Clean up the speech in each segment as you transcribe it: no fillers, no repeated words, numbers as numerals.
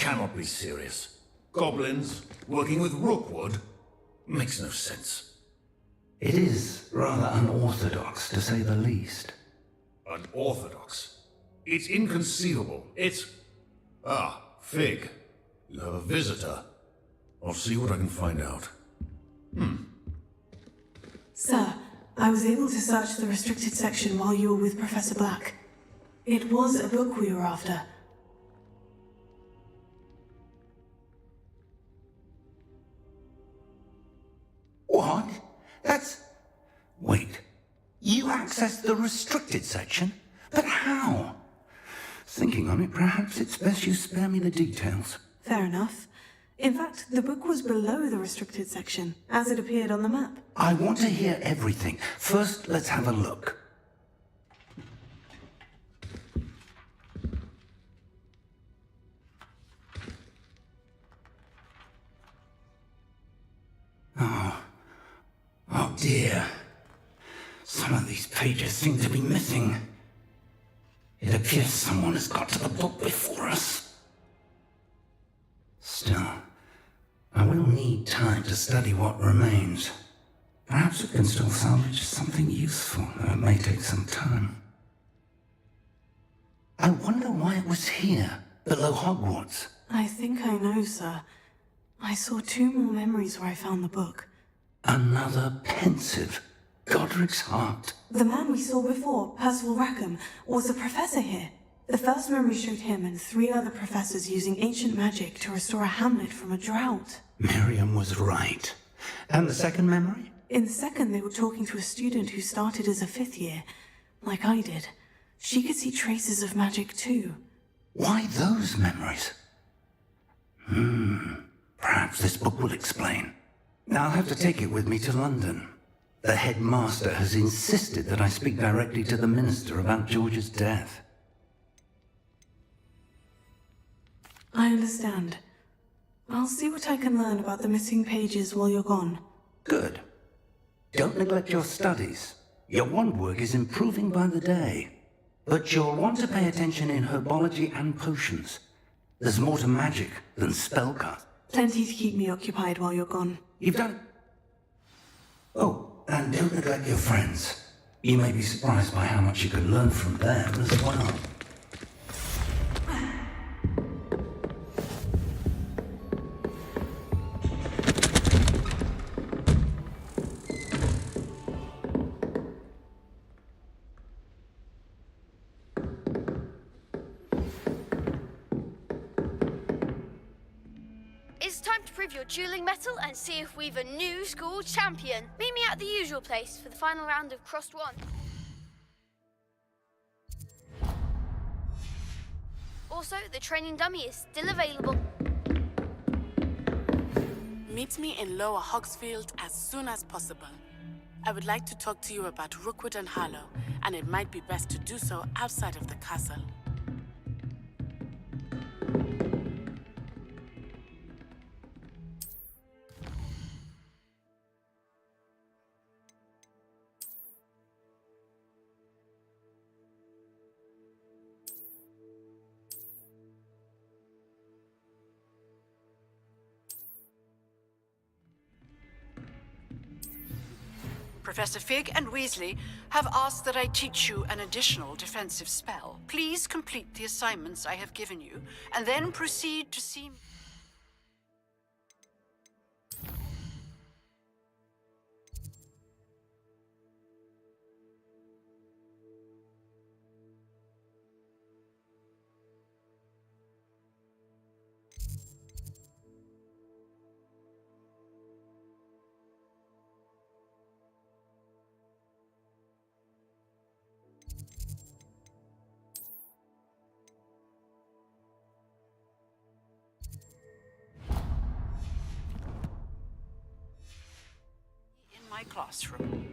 cannot be serious. Goblins working with Rookwood makes no sense. It is rather unorthodox, to say the least. Unorthodox? It's inconceivable. It's... Ah, Fig. You have a visitor. I'll see what I can find out. Sir, I was able to search the restricted section while you were with Professor Black. It was a book we were after. What? That's... Wait. You accessed the restricted section? But how? Thinking on it, perhaps it's best you spare me the details. Fair enough. In fact, the book was below the restricted section, as it appeared on the map. I want to hear everything. First, let's have a look. Oh dear. Some of these pages seem to be missing. It appears someone has got to the book before us. Still, I will need time to study what remains. Perhaps we can still salvage something useful, though it may take some time. I wonder why it was here, below Hogwarts. I think I know, sir. I saw 2 more memories where I found the book. Another pensive Godric's heart. The man we saw before, Percival Rackham, was a professor here. The first memory showed him and 3 other professors using ancient magic to restore a hamlet from a drought. Miriam was right. And the second memory? In the second, they were talking to a student who started as a 5th year, like I did. She could see traces of magic too. Why those memories? Perhaps this book will explain. I'll have to take it with me to London. The headmaster has insisted that I speak directly to the minister about George's death. I understand. I'll see what I can learn about the missing pages while you're gone. Good. Don't neglect your studies. Your wand work is improving by the day. But you'll want to pay attention in herbology and potions. There's more to magic than spellcast. Plenty to keep me occupied while you're gone. You've done... Oh, and don't neglect your friends. You may be surprised by how much you can learn from them as well. It's time to prove your dueling mettle and see if we've a new school champion. Meet me at the usual place for the final round of Crossed One. Also, the training dummy is still available. Meet me in Lower Hogsfield as soon as possible. I would like to talk to you about Rookwood and Harlow, and it might be best to do so outside of the castle. Professor Fig and Weasley have asked that I teach you an additional defensive spell. Please complete the assignments I have given you, and then proceed to see... in my classroom.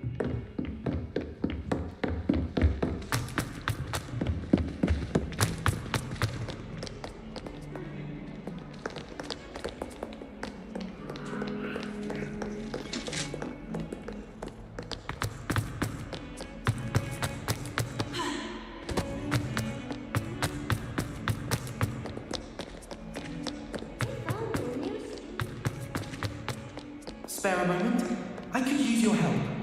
spare a moment? I could use your help.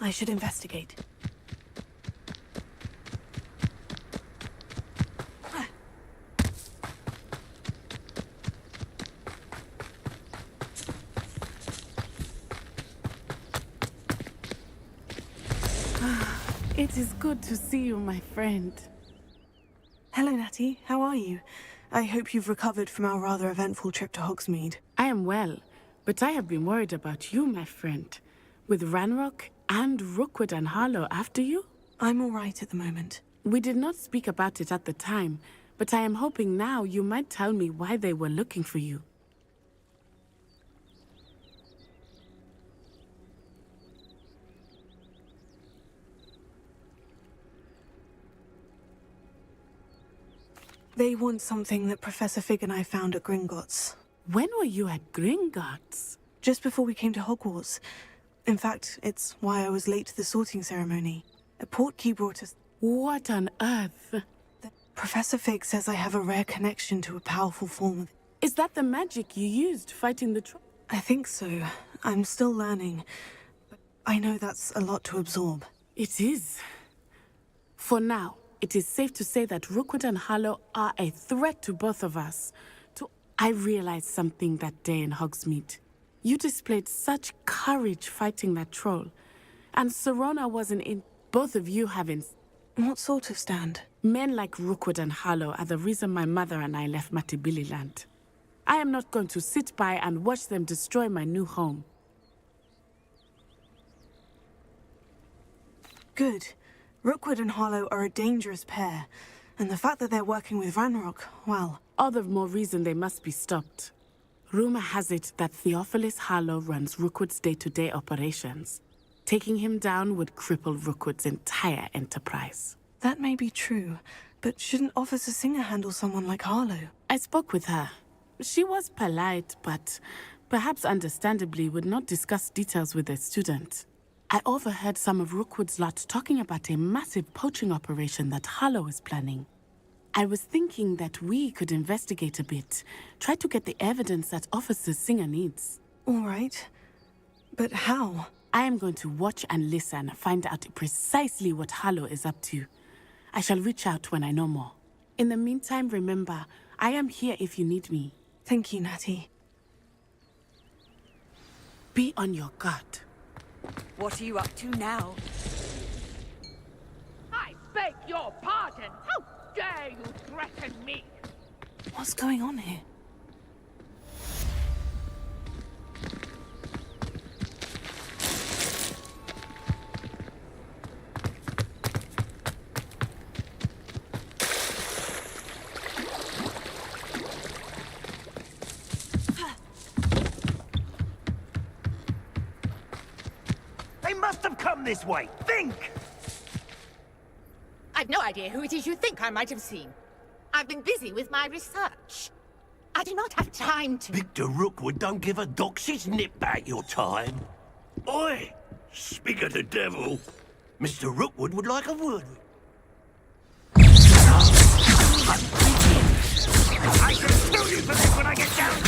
I should investigate. It is good to see you, my friend. Hello, Natty. How are you? I hope you've recovered from our rather eventful trip to Hogsmeade. I am well, but I have been worried about you, my friend. With Ranrock and Rookwood and Harlow after you? I'm all right at the moment. We did not speak about it at the time, but I am hoping now you might tell me why they were looking for you. They want something that Professor Fig and I found at Gringotts. When were you at Gringotts? Just before we came to Hogwarts. In fact, it's why I was late to the sorting ceremony. A portkey brought us... What on earth? Professor Fig says I have a rare connection to a powerful form of... Is that the magic you used fighting the troll? I think so. I'm still learning. But I know that's a lot to absorb. It is. For now, it is safe to say that Rookwood and Harlow are a threat to both of us. I realized something that day in Hogsmeade. You displayed such courage fighting that troll. And Serona wasn't in... Both of you haven't... What sort of stand? Men like Rookwood and Harlow are the reason my mother and I left Matabeleland. I am not going to sit by and watch them destroy my new home. Good. Rookwood and Harlow are a dangerous pair. And the fact that they're working with Ranrock, well... All the more reason they must be stopped. Rumor has it that Theophilus Harlow runs Rookwood's day-to-day operations. Taking him down would cripple Rookwood's entire enterprise. That may be true, but shouldn't Officer Singer handle someone like Harlow? I spoke with her. She was polite, but perhaps understandably would not discuss details with a student. I overheard some of Rookwood's lot talking about a massive poaching operation that Harlow is planning. I was thinking that we could investigate a bit, try to get the evidence that Officer Singer needs. All right. But how? I am going to watch and listen, find out precisely what Harlow is up to. I shall reach out when I know more. In the meantime, remember, I am here if you need me. Thank you, Natty. Be on your guard. What are you up to now? I beg your pardon! How dare you threaten me? What's going on here? They must have come this way. Think! I've no idea who it is you think I might have seen. I've been busy with my research. I do not have time to... Victor Rookwood don't give a doxy's nip back your time. Oi! Speak of the devil. Mr. Rookwood would like a word. I shall sue you for this when I get down here!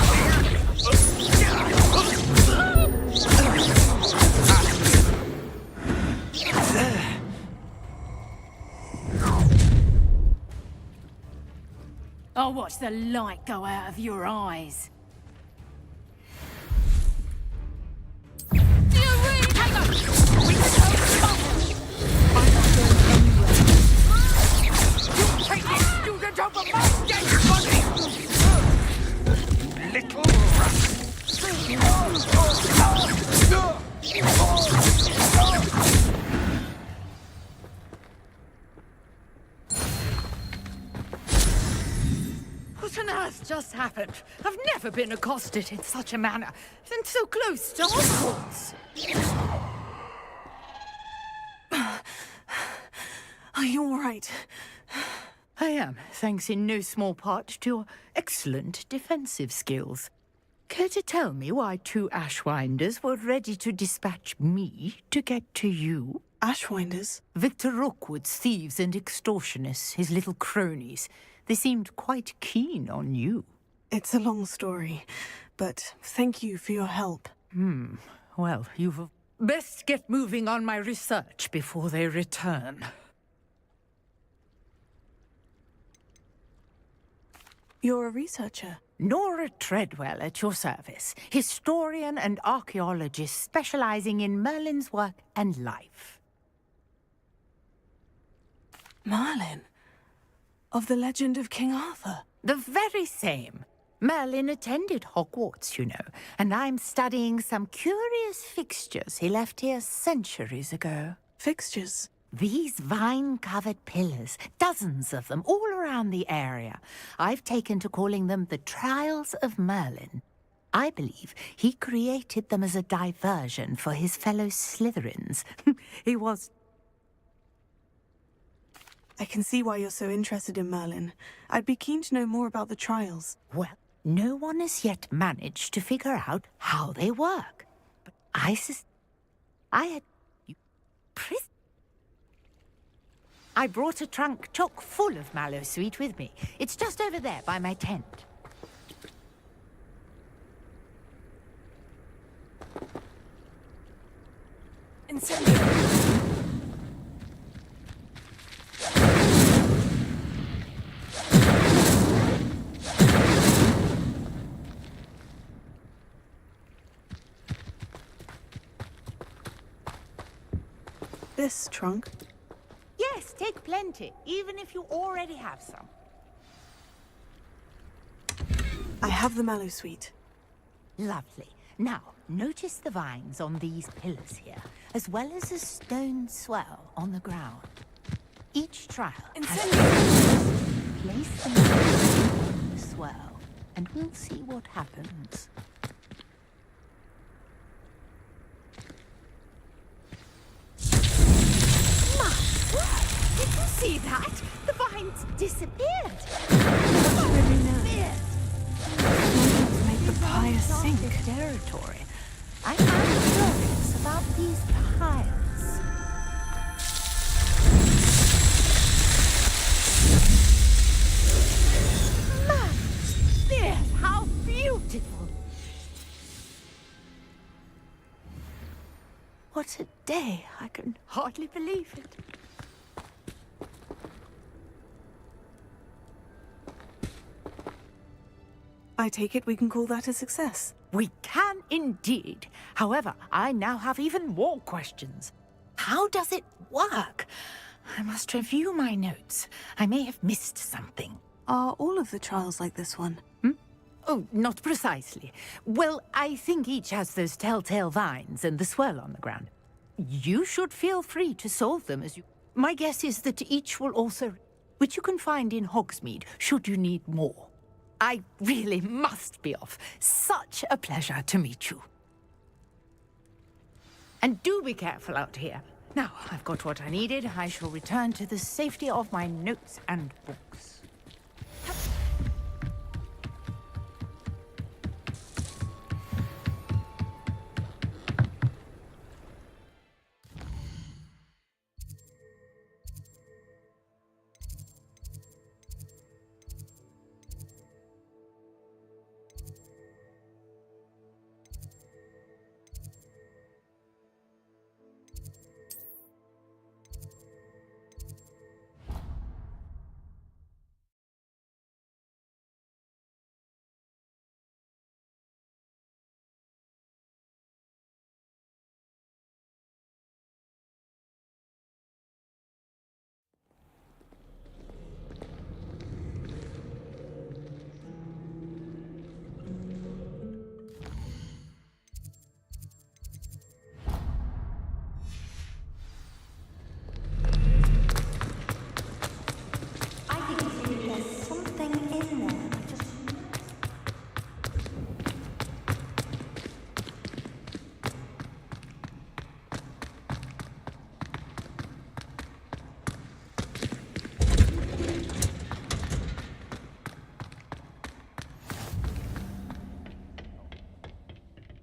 I'll watch the light go out of your eyes. Take this student over my dead body! Little rat! What on earth just happened? I've never been accosted in such a manner, and so close to Hogwarts. Are you all right? I am, thanks in no small part to your excellent defensive skills. Care to tell me why two Ashwinders were ready to dispatch me to get to you? Ashwinders? Victor Rookwood's thieves and extortionists, his little cronies. They seemed quite keen on you. It's a long story, but thank you for your help. Well, you've... Best get moving on my research before they return. You're a researcher? Nora Treadwell at your service, historian and archaeologist specializing in Merlin's work and life. Merlin? Of the legend of King Arthur? The very same. Merlin attended Hogwarts, you know, and I'm studying some curious fixtures he left here centuries ago. Fixtures? These vine-covered pillars, dozens of them, all around the area. I've taken to calling them the Trials of Merlin. I believe he created them as a diversion for his fellow Slytherins. He was... I can see why you're so interested in Merlin. I'd be keen to know more about the trials. Well, no one has yet managed to figure out how they work. But I had... I brought a trunk chock full of mallowsweet with me. It's just over there by my tent. Incendio! This trunk? Yes, take plenty, even if you already have some. I have the mallowsweet. Lovely. Now, notice the vines on these pillars here, as well as a stone swell on the ground. Each trial has place them on the swell, and we'll see what happens. Did you see that? The vines disappeared. What's really now? Make the pyre sink. Territory. I am curious about these piles. Yes, how beautiful! What a day! I can hardly believe it. I take it we can call that a success. We can indeed. However, I now have even more questions. How does it work? I must review my notes. I may have missed something. Are all of the trials like this one? Oh, not precisely. Well, I think each has those telltale vines and the swirl on the ground. You should feel free to solve them as you... My guess is that each will also... which you can find in Hogsmeade, should you need more. I really must be off. Such a pleasure to meet you. And do be careful out here. Now, I've got what I needed. I shall return to the safety of my notes and books.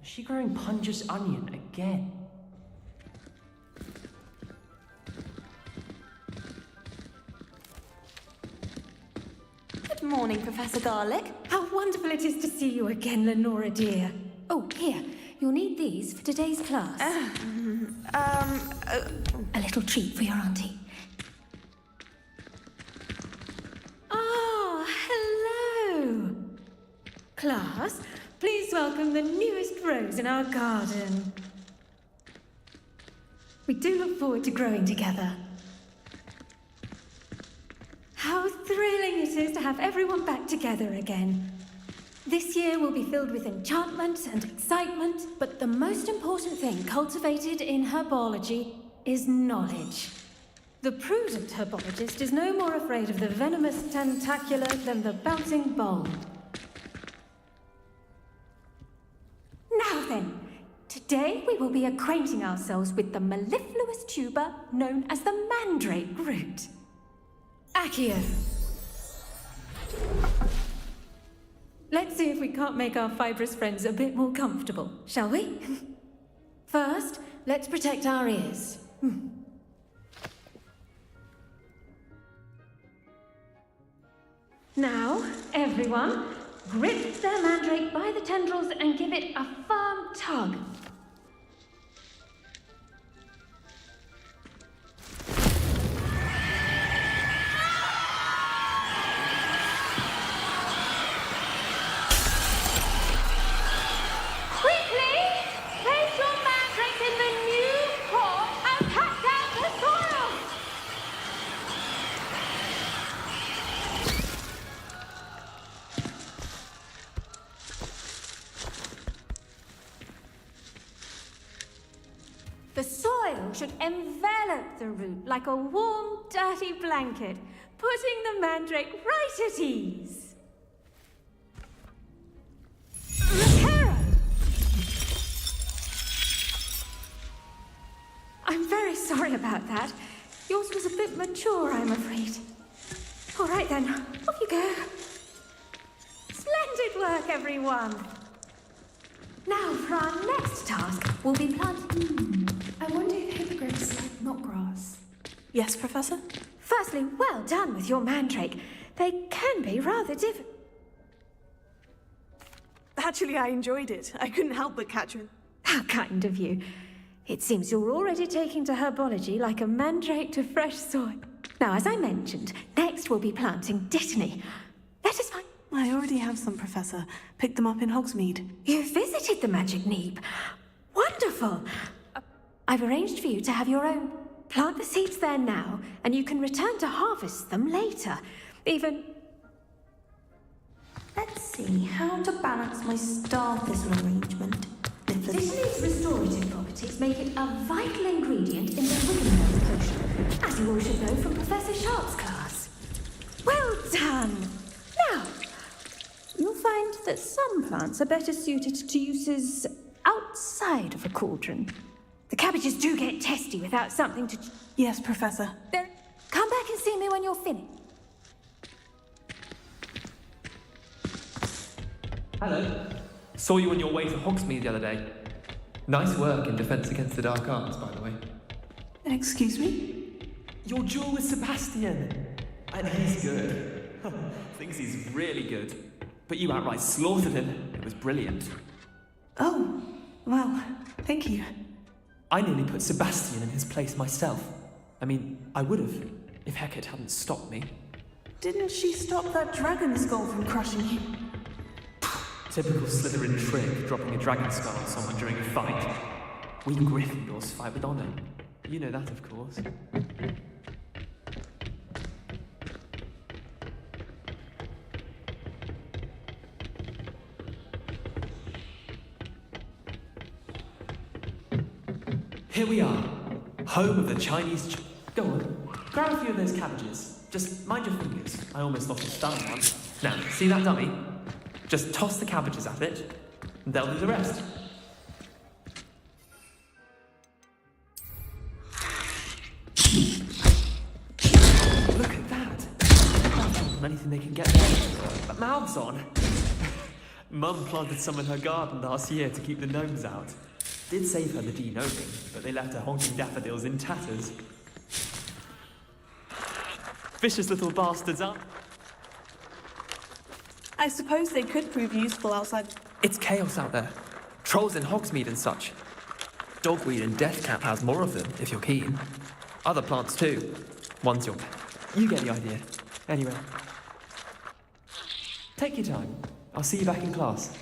Is she growing Punja's onion again? Good morning, Professor Garlick. How wonderful it is to see you again, Lenora dear. Oh, here, you'll need these for today's class. A little treat for your auntie. Oh, hello! Class, please welcome the newest rose in our garden. We do look forward to growing together. How thrilling it is to have everyone back together again. This year will be filled with enchantment and excitement, but the most important thing cultivated in herbology is knowledge. The prudent herbologist is no more afraid of the venomous tentacular than the bouncing bulb. Now then, today we will be acquainting ourselves with the mellifluous tuber known as the mandrake root. Accio. Let's see if we can't make our fibrous friends a bit more comfortable, shall we? First, let's protect our ears. Now, everyone, grip the mandrake by the tendrils and give it a firm tug. The soil should envelop the root like a warm, dirty blanket, putting the mandrake right at ease. Lucero! I'm very sorry about that. Yours was a bit mature, I'm afraid. All right then, off you go. Splendid work, everyone. Now, for our next task, we'll be planting... I wonder if hippogriffs like knotgrass. Yes, Professor? Firstly, well done with your mandrake. They can be rather difficult. Actually, I enjoyed it. I couldn't help but catch one. How kind of you. It seems you're already taking to herbology like a mandrake to fresh soil. Now, as I mentioned, next we'll be planting dittany. Let us find... I already have some, Professor. Picked them up in Hogsmeade. You visited the Magic Neep. Wonderful. I've arranged for you to have your own. Plant the seeds there now, and you can return to harvest them later. Even... Let's see how to balance my star thistle arrangement. Dittany's restorative properties make it a vital ingredient in the Wiggenberg potion, as you all should know from Professor Sharp's class. Well done! Now, you'll find that some plants are better suited to uses outside of a cauldron. The cabbages do get testy without something to... Yes, Professor. Then come back and see me when you're finished. Hello. Saw you on your way to Hogsmeade the other day. Nice work in Defense Against the Dark Arts, by the way. Excuse me? Your duel with Sebastian. And he's good. Thinks he's really good. But you outright slaughtered him. It was brilliant. Oh, well, thank you. I nearly put Sebastian in his place myself. I mean, I would have, if Hecate hadn't stopped me. Didn't she stop that dragon skull from crushing you? Typical Slytherin trick, dropping a dragon skull on someone during a fight. We Gryffindors fight with honor. You know that, of course. Here we are, home of the Chinese Go on, grab a few of those cabbages. Just mind your fingers. I almost lost a thumb once. Now, see that dummy? Just toss the cabbages at it, and they'll do the rest. Look at that! That's anything they can get their mouths on. Mum planted some in her garden last year to keep the gnomes out. Did save her the de-gnoming, but they left her honking daffodils in tatters. Vicious little bastards, aren't they? I suppose they could prove useful outside. It's chaos out there. Trolls in Hogsmeade and such. Dogweed and Deathcap has more of them, if you're keen. Other plants too. One's your... You get the idea. Anyway. Take your time. I'll see you back in class.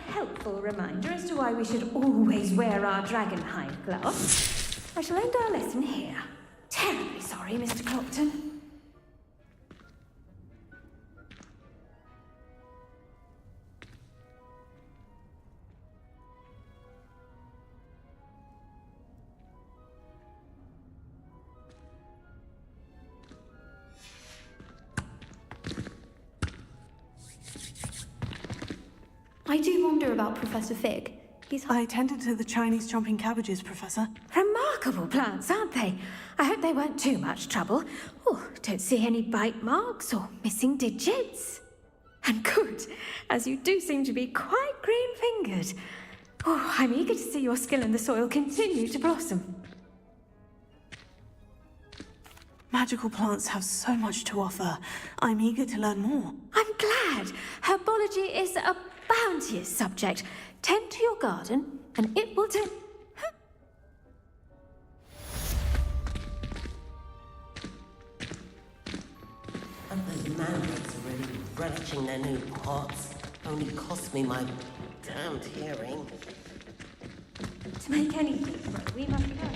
Helpful reminder as to why we should always wear our dragonhide gloves. I shall end our lesson here. Terribly sorry, Mr. Clopton. I do wonder about Professor Fig. I tended to the Chinese jumping cabbages, Professor. Remarkable plants, aren't they? I hope they weren't too much trouble. Oh, don't see any bite marks or missing digits. And good, as you do seem to be quite green-fingered. Oh, I'm eager to see your skill in the soil continue to blossom. Magical plants have so much to offer. I'm eager to learn more. I'm glad. Herbology is a bounteous subject. Tend to your garden, and it will tend... And those mandates are really relishing their new pots. Only cost me my damned hearing. To make anything grow, we must go.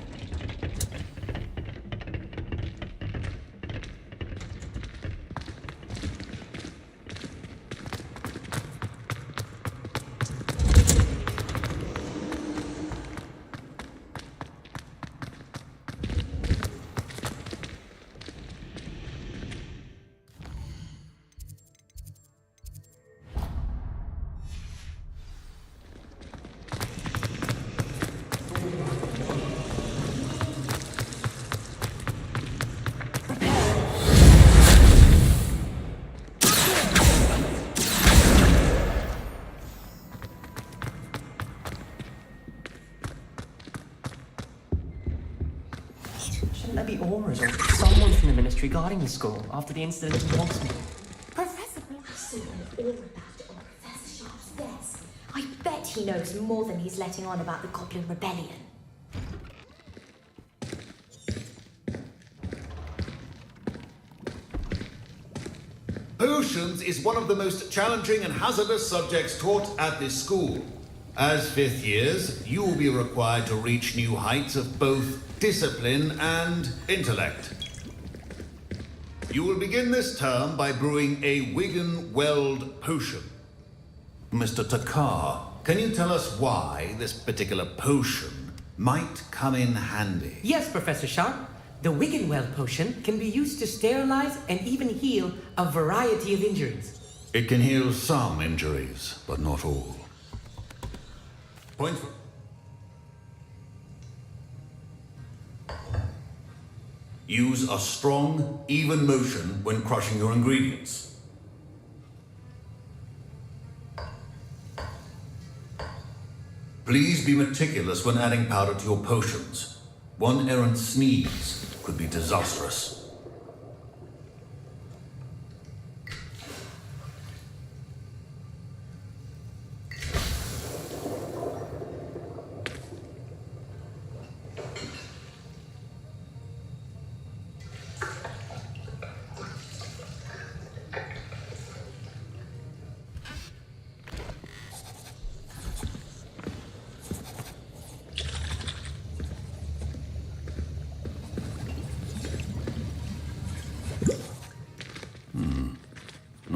Shouldn't there be auras or someone from the ministry guarding the school after the incident in Hogsmeade? Professor Blackstone knows all about it on Professor Sharp's desk. I bet he knows more than he's letting on about the Goblin Rebellion. Potions is one of the most challenging and hazardous subjects taught at this school. As fifth years, you will be required to reach new heights of both discipline and intellect. You will begin this term by brewing a Wigan-Weld potion. Mr. Takar, can you tell us why this particular potion might come in handy? Yes, Professor Sharp. The Wiggenweld potion can be used to sterilize and even heal a variety of injuries. It can heal some injuries, but not all. Point for... Use a strong, even motion when crushing your ingredients. Please be meticulous when adding powder to your potions. One errant sneeze could be disastrous.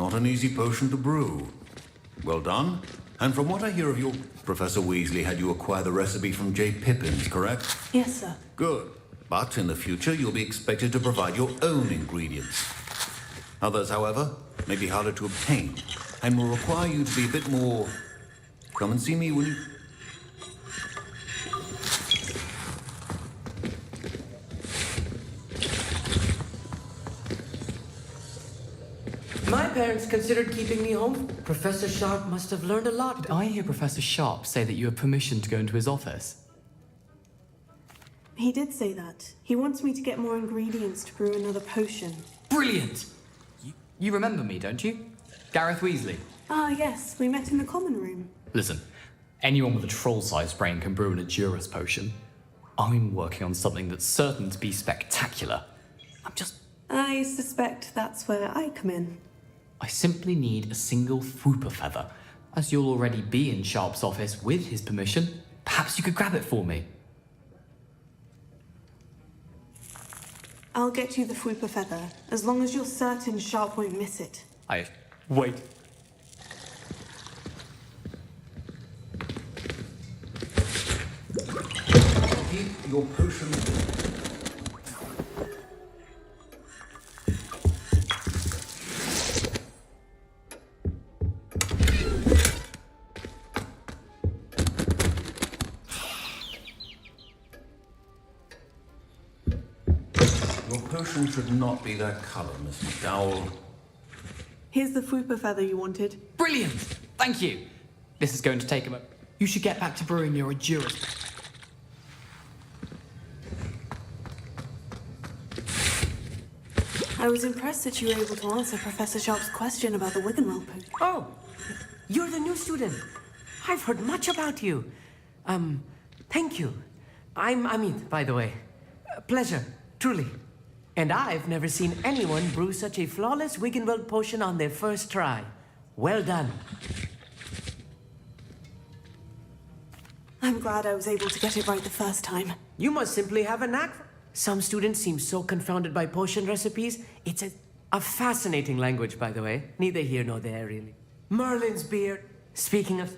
Not an easy potion to brew. Well done. And from what I hear of your... Professor Weasley had you acquire the recipe from J. Pippin's, correct? Yes, sir. Good. But in the future, you'll be expected to provide your own ingredients. Others, however, may be harder to obtain and will require you to be a bit more... Come and see me when you... My parents considered keeping me home. Professor Sharp must have learned a lot. Did I hear Professor Sharp say that you have permission to go into his office? He did say that. He wants me to get more ingredients to brew another potion. Brilliant! You remember me, don't you? Gareth Weasley. Ah, yes. We met in the common room. Listen, anyone with a troll-sized brain can brew an Edurus potion. I'm working on something that's certain to be spectacular. I suspect that's where I come in. I simply need a single Fwooper feather. As you'll already be in Sharp's office with his permission, perhaps you could grab it for me. I'll get you the Fwooper feather, as long as you're certain Sharp won't miss it. Wait. Keep your potion... Your potion should not be that color, Miss McDowell. Here's the Fwooper feather you wanted. Brilliant! Thank you. This is going to take a moment. You should get back to brewing your Edurus. I was impressed that you were able to answer Professor Sharp's question about the Wiggenweld potion. Oh, you're the new student. I've heard much about you. Thank you. I'm Amit, by the way. Pleasure, truly. And I've never seen anyone brew such a flawless Wiggenweld potion on their first try. Well done. I'm glad I was able to get it right the first time. You must simply have a knack. Some students seem so confounded by potion recipes. It's a fascinating language, by the way. Neither here nor there, really. Merlin's beard. Speaking of...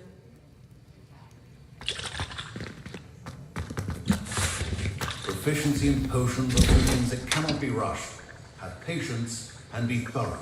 Proficiency in potions are two things that cannot be rushed. Have patience and be thorough.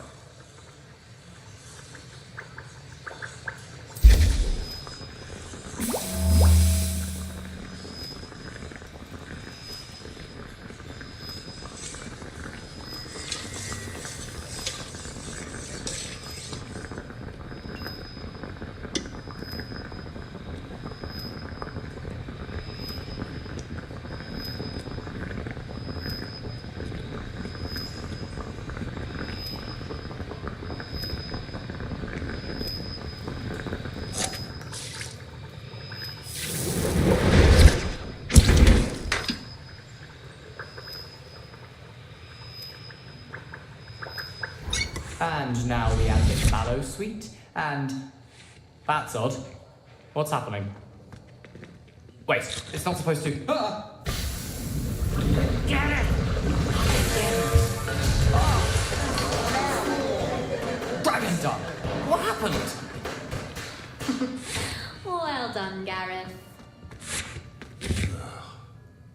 And now we add the mallow sweet, and... That's odd. What's happening? Wait, it's not supposed to... Ah! Get it! Dragon Dog! What happened? Well done, Gareth.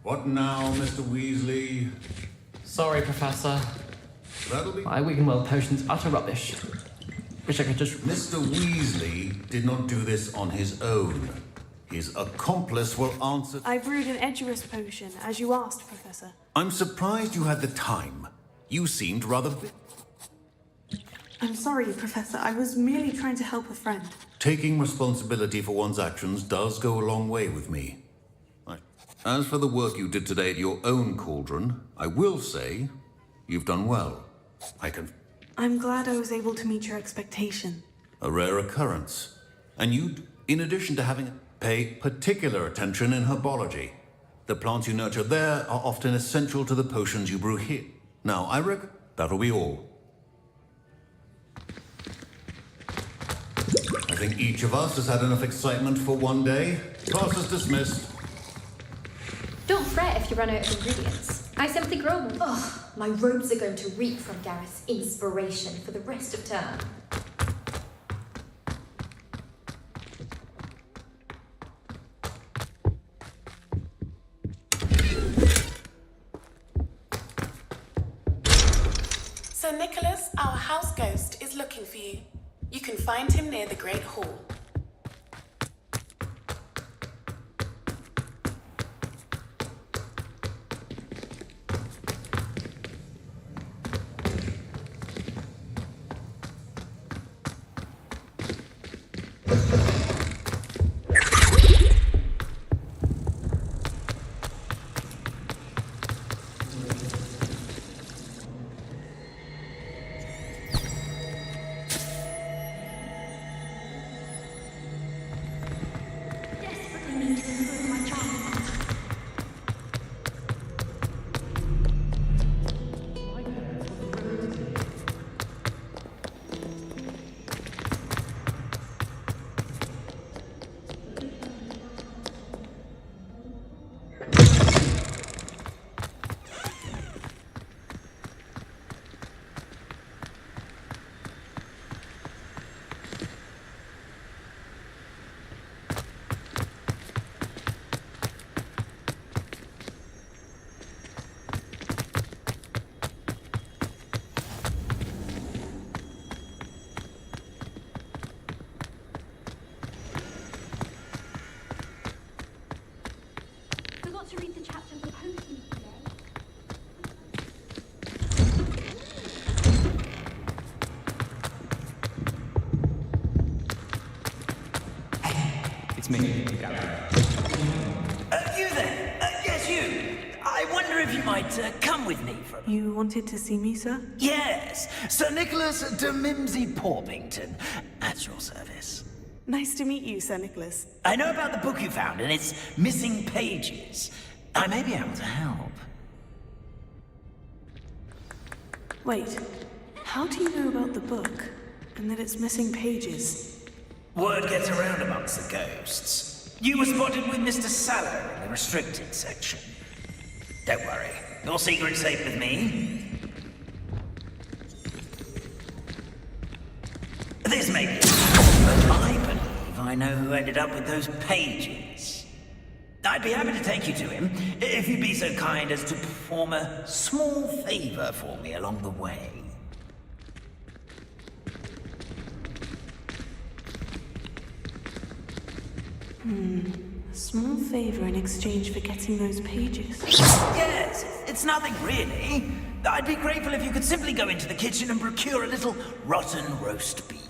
What now, Mr. Weasley? Sorry, Professor. That'll be... My Wiggenweld potion's utter rubbish. Wish I could just... Mr. Weasley did not do this on his own. His accomplice will answer... I brewed an Edurus potion, as you asked, Professor. I'm surprised you had the time. You seemed rather... I'm sorry, Professor. I was merely trying to help a friend. Taking responsibility for one's actions does go a long way with me. As for the work you did today at your own cauldron, I will say you've done well. I'm glad I was able to meet your expectation. A rare occurrence. And you, in addition to having pay particular attention in herbology. The plants you nurture there are often essential to the potions you brew here. Now, I reckon that'll be all. I think each of us has had enough excitement for one day. Class is dismissed. Don't fret if you run out of ingredients. I simply grow them. Oh, my robes are going to reek from Gareth's inspiration for the rest of term. looking for you. You can find him near the Great Hall. Forgot to read the chapter of the potion today. It's me, you there? Yes, you. I wonder if you might come with me for a... You wanted to see me, sir? Yes, Sir Nicholas de Mimsy Porpington, at your service. Nice to meet you, Sir Nicholas. I know about the book you found and its missing pages. I may be able to help. Wait, how do you know about the book and that it's missing pages? Word gets around amongst the ghosts. You were spotted with Mr. Sallow in the restricted section. Don't worry, your secret's safe with me. This may be, but I believe I know who ended up with those pages. I'd be happy to take you to him, if you'd be so kind as to perform a small favor for me along the way. A small favor in exchange for getting those pages. Yes, it's nothing really. I'd be grateful if you could simply go into the kitchen and procure a little rotten roast beef.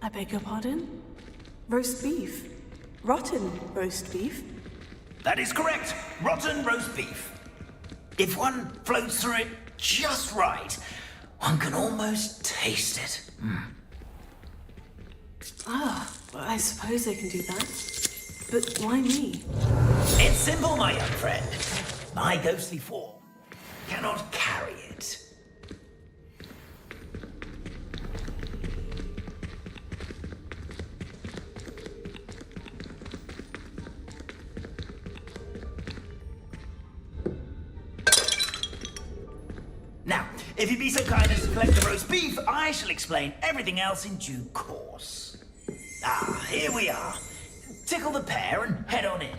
I beg your pardon? Roast beef? Rotten roast beef? That is correct. Rotten roast beef. If one floats through it just right, one can almost taste it. Ah, well, I suppose I can do that. But why me? It's simple, my young friend. My ghostly form cannot carry it. Now, if you'd be so kind as to collect the roast beef, I shall explain everything else in due course. Ah, here we are. Tickle the pear and head on in.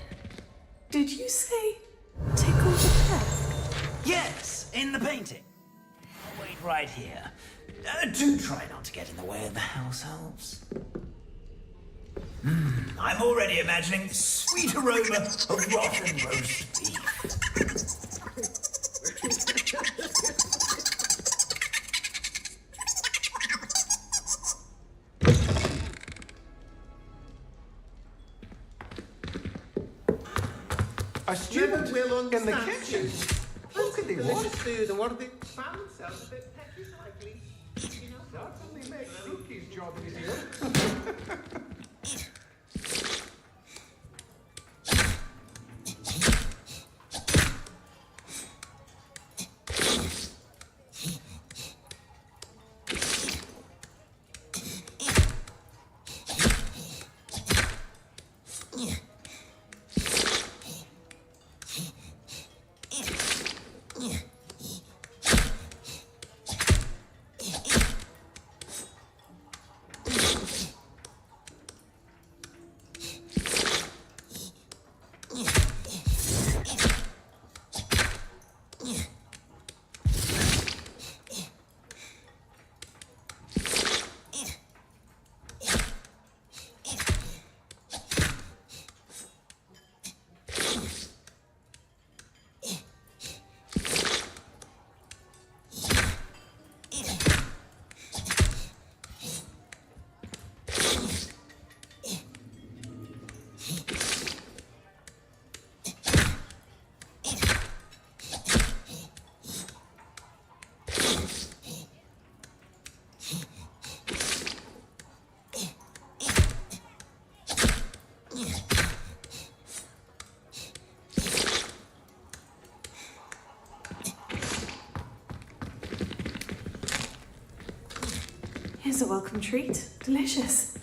Did you say tickle the pear? Yes, in the painting. I'll wait right here. Do try not to get in the way of the house elves. I'm already imagining the sweet aroma of rotten roast beef. A student in the kitchen? How could they want food and what do they find themselves a bit petrified? You know, certainly makes Rookie's job easier. Here's a welcome treat. Delicious.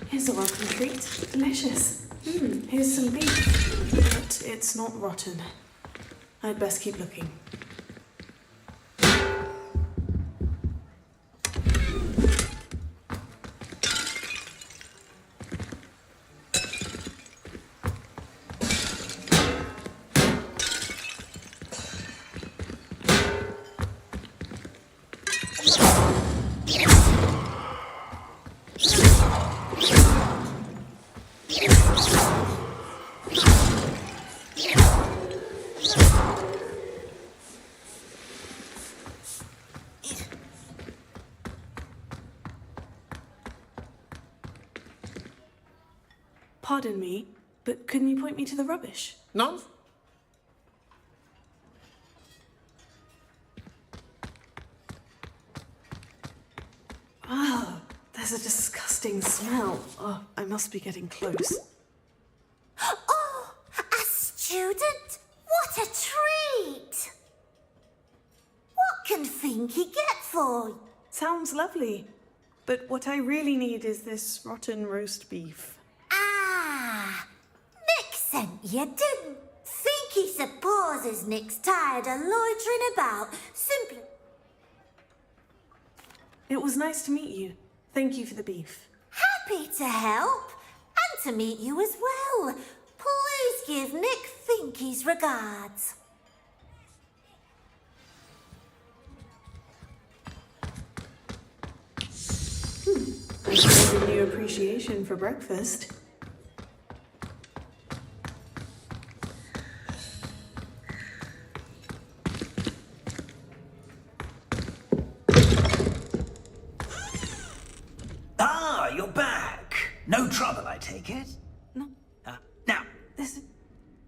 Here's a welcome treat. Delicious. Here's some beef. But it's not rotten. I'd best keep looking. Pardon me, but couldn't you point me to the rubbish? No? Ah, there's a disgusting smell. Oh, I must be getting close. Oh, a student? What a treat! What can Finky get for you? Sounds lovely, but what I really need is this rotten roast beef. Ah, Nick sent you, didn't? Finky supposes Nick's tired of loitering about, simply... It was nice to meet you. Thank you for the beef. Happy to help, and to meet you as well. Please give Nick Finky's regards. I showed a new appreciation for breakfast. Ah, you're back. No trouble, I take it? No. Now. This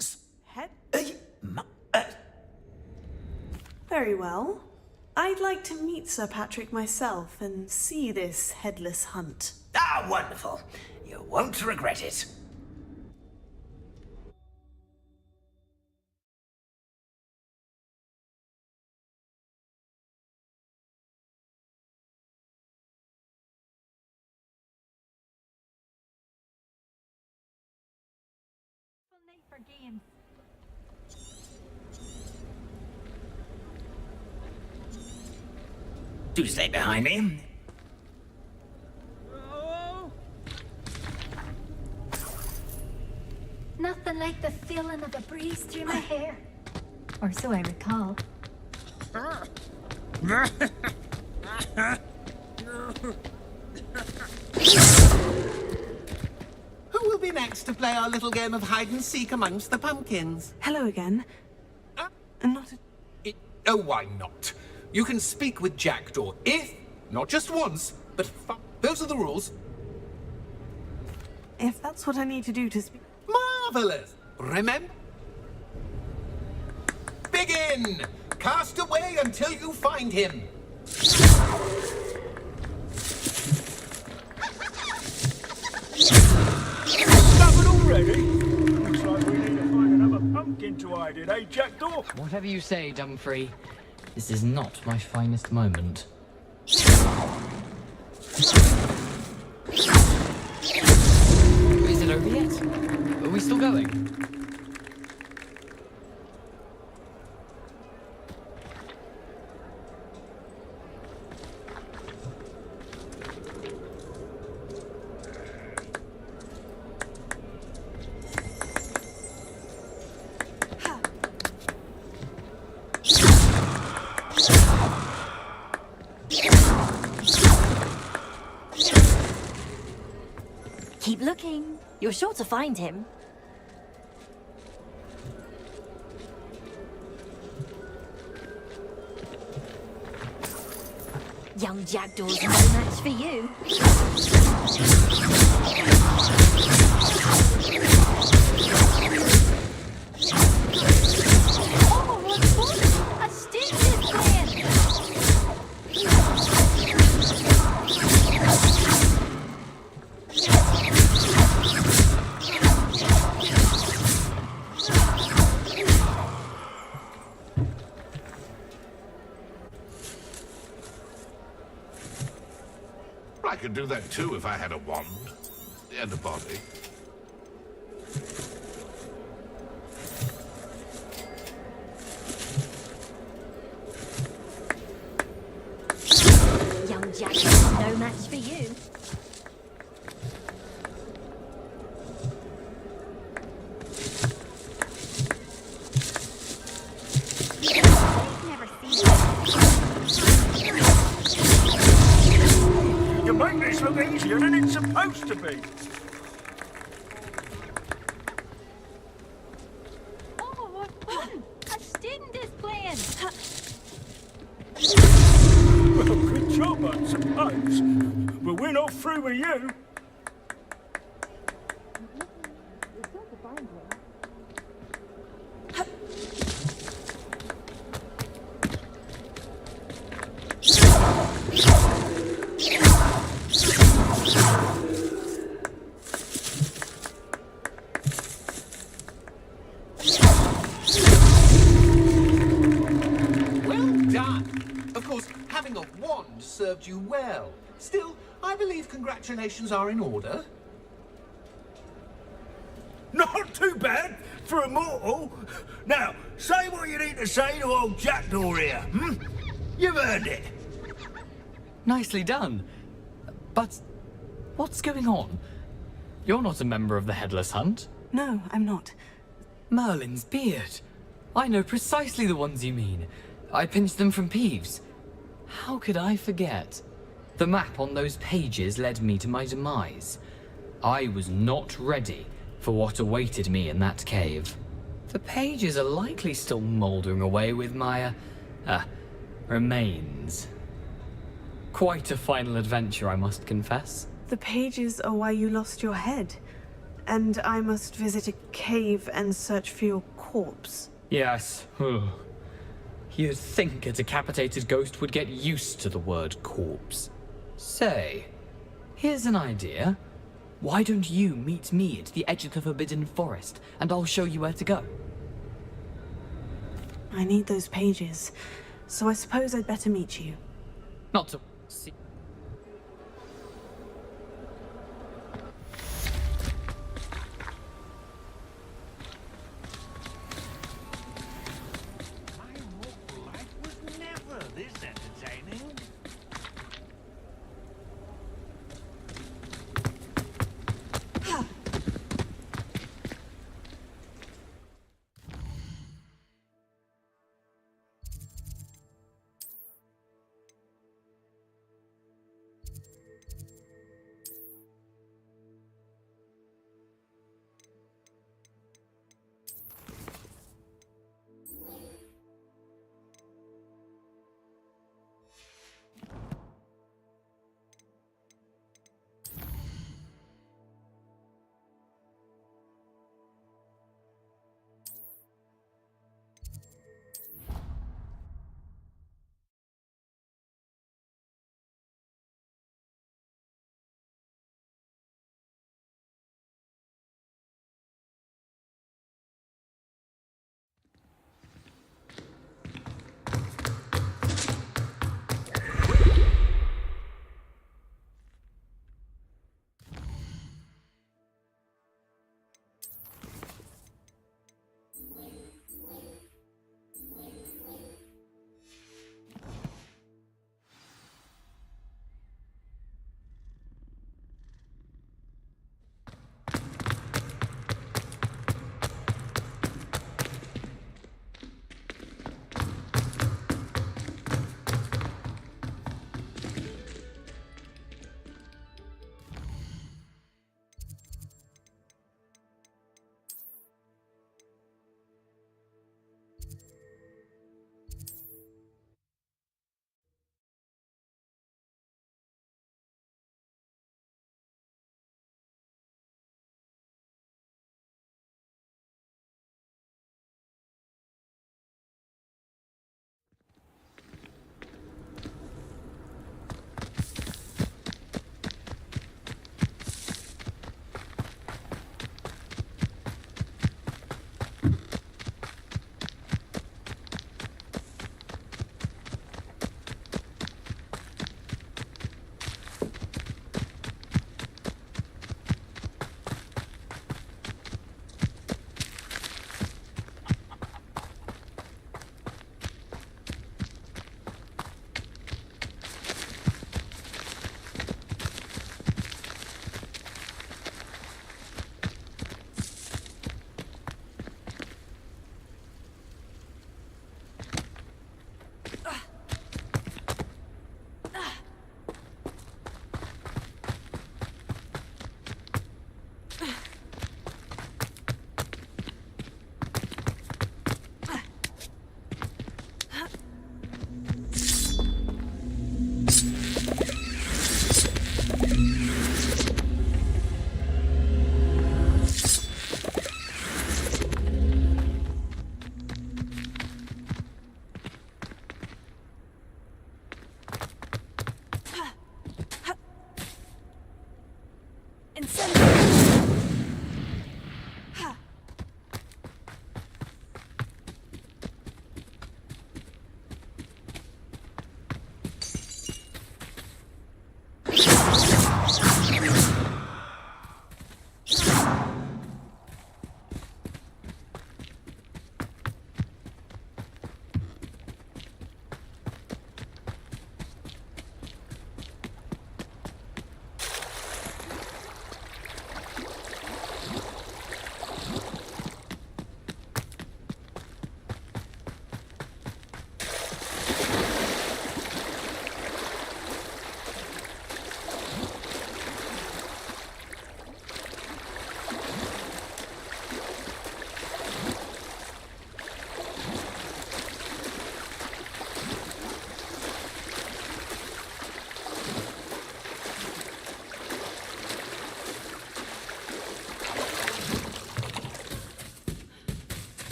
is... head? uh, Very well. I'd like to meet Sir Patrick myself and see this headless hunt. Ah, wonderful. You won't regret it. For games. Do stay behind me. Nothing like the feeling of a breeze through my hair. Or so I recall. Who will be next to play our little game of hide and seek amongst the pumpkins? Hello again. Not a... Oh, why not? You can speak with Jackdaw if, not just once, but those are the rules. If that's what I need to do to speak... Marvelous! Remember? Begin! Cast away until you find him. Covered already? Looks like we need to find another pumpkin to hide in, eh, Jackdaw? Whatever you say, Dumfrey. This is not my finest moment. Is it over yet? Are we still going? Keep looking. You're sure to find him. Young Jackdaw's no match for you. Oh, what's fun? A student! could do that too if I had a wand. And a body. Young Jack is no match for you. You make this look easier than it's supposed to be. Oh, what fun! A student is playing. Well, good job, I suppose. But we're not through with you. Having a wand served you well. Still, I believe congratulations are in order. Not too bad for a mortal. Now, say what you need to say to old Jackdaw here, hmm? You've earned it. Nicely done. But what's going on? You're not a member of the Headless Hunt. No, I'm not. Merlin's beard. I know precisely the ones you mean. I pinched them from Peeves. How could I forget? The map on those pages led me to my demise. I was not ready for what awaited me in that cave. The pages are likely still mouldering away with my, remains. Quite a final adventure, I must confess. The pages are why you lost your head. And I must visit a cave and search for your corpse. Yes. You'd think a decapitated ghost would get used to the word corpse. Say, here's an idea. Why don't you meet me at the edge of the Forbidden Forest, and I'll show you where to go? I need those pages, so I suppose I'd better meet you. Not to see.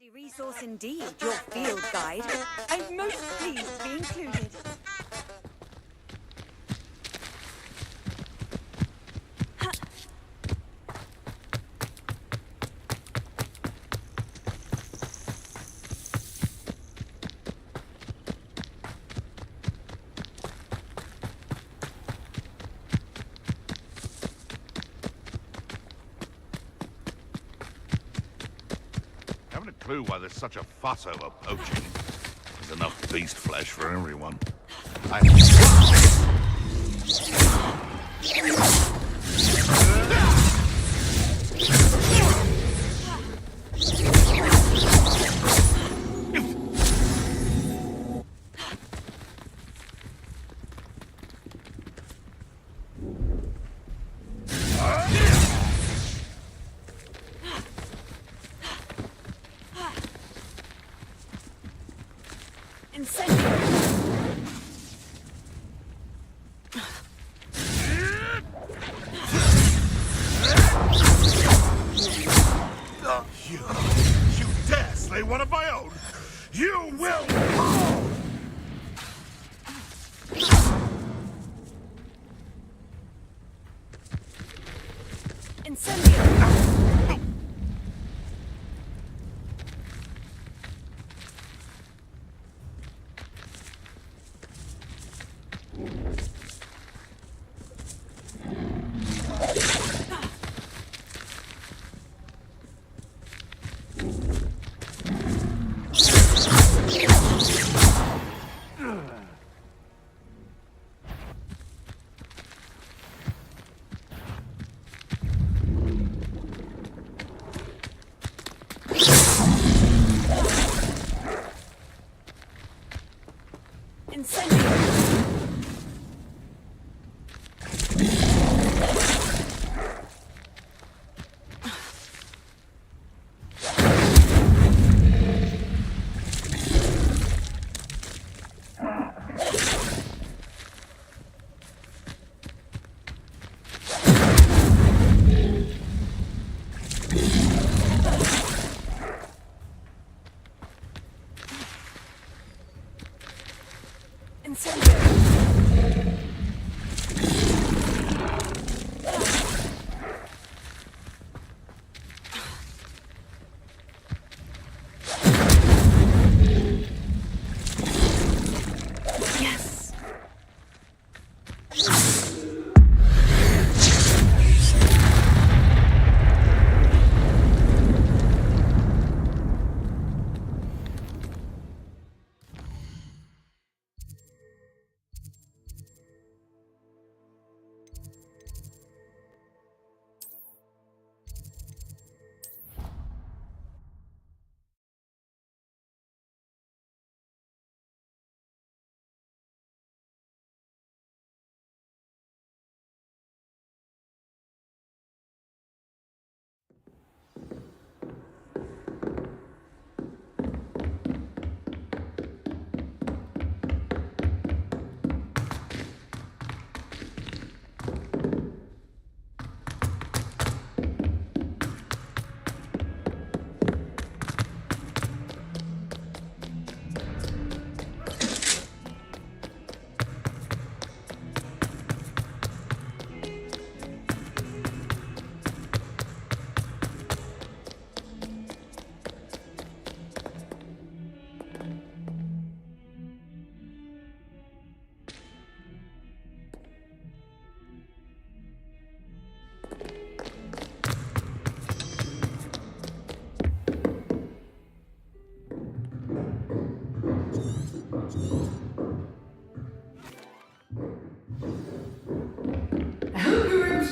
Resource indeed, your field guide. I'm most pleased to be included. Clue why there's such a fuss over poaching. There's enough beast flesh for everyone. You dare slay one of my own? You will fall!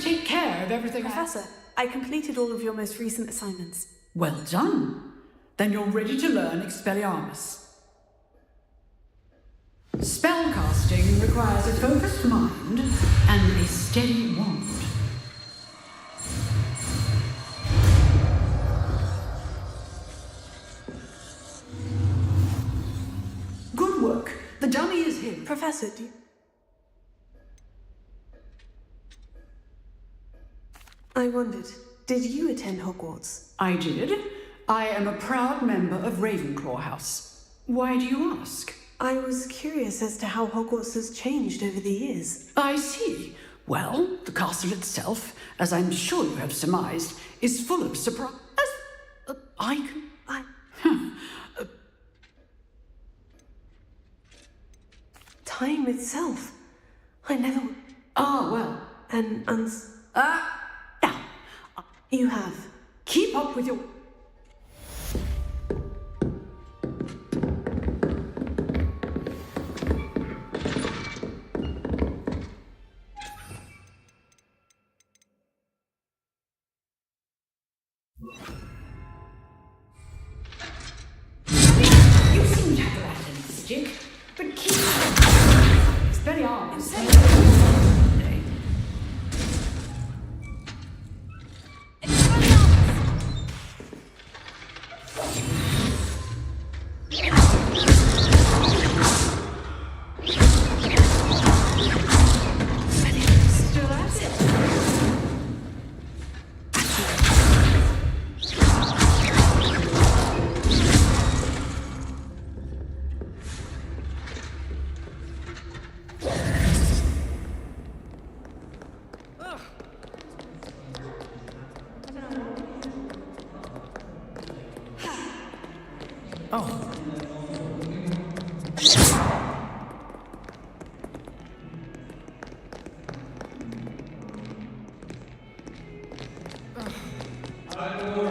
Take care of everything. Professor, I completed all of your most recent assignments. Well done. Then you're ready to learn Expelliarmus. Spellcasting requires a focused mind and a steady wand. Good work. The dummy is here. Professor, I wondered, did you attend Hogwarts? I did. I am a proud member of Ravenclaw House. Why do you ask? I was curious as to how Hogwarts has changed over the years. I see. Well, the castle itself, as I'm sure you have surmised, is full of surprise. Time itself. I never. Ah, well. Now. You have. Keep up with your. You seem to have the lantern stick, but keep it's very hard. Still at it.